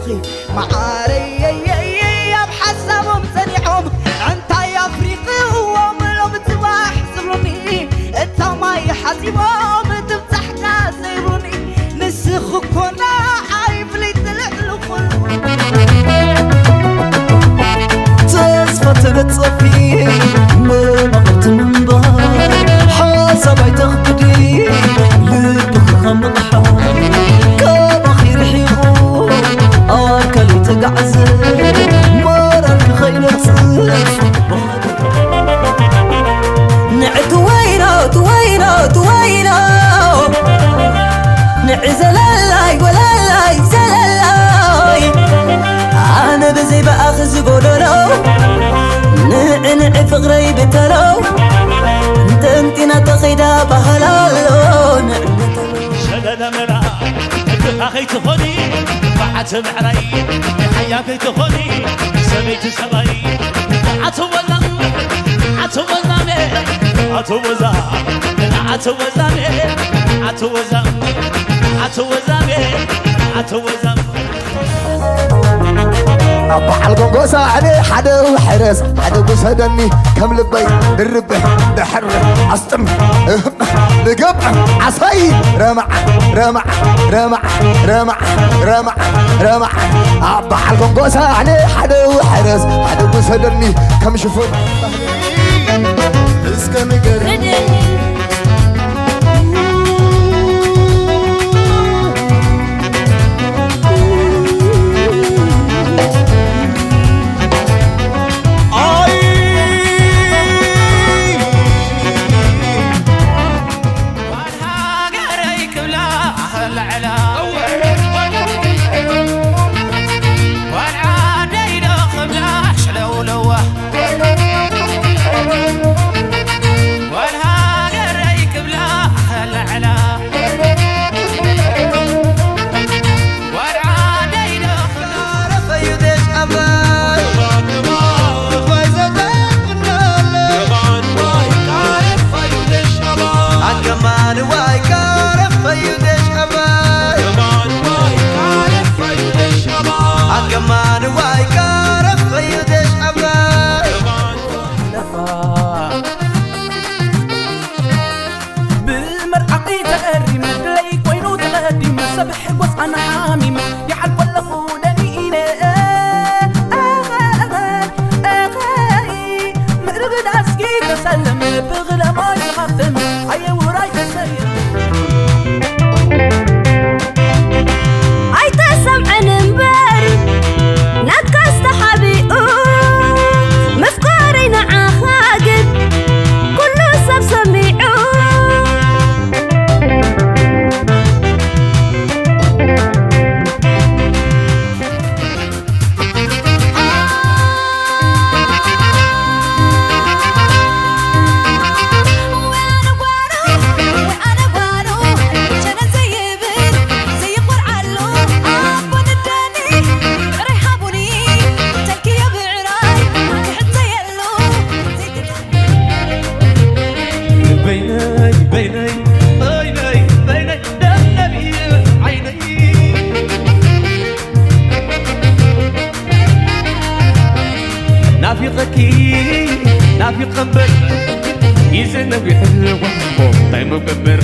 بخي معاري يا بحسبهم سنيحهم انت يا افريقي وملهم تباح زبرني انت ما يحاسبهم تفتح كاسرني نسخ كنا عارف لي تلعلو تصفى تبتصفي ما قلت من ظهر حاسب تخبدي لبك خمضحة كبخير حيغو أكلي تقعزل مرك خير تصف نعت وينو توينو توينو نعزل اللاي ولا اللاي زللاي أنا بزي بأخذ قولولو نعنع فغري بتلو انتنا تخيدا بهلالو شدد مرا أخي تخوني فعت معري حياك تخوني سميت سبعي عتوزا عتوزا عتوزا عتوزا عتوزا عتوزا عتوزا أبا حلقون عليه حدا وحرس حدا بسدني كم لبي دربه دحره أسطم لقبع عصي رمع رمع رمع رمع رمع رمع أبا حلقون عليه حدا وحرس حدا بسدني كم شوفون اسكن قرب نافي قبل يزن بحلوة طيب ببر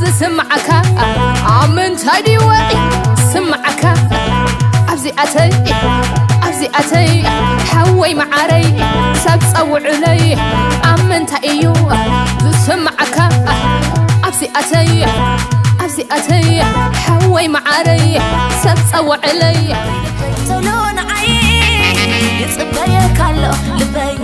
زسمعك عمن تايدي وي سمعك أبزي أتي حوي معاري سبس أو علي عمن تايو زسمعك أبزي أتي حوي معاري سبس أو علي تولون عين يتصبيك الله لبي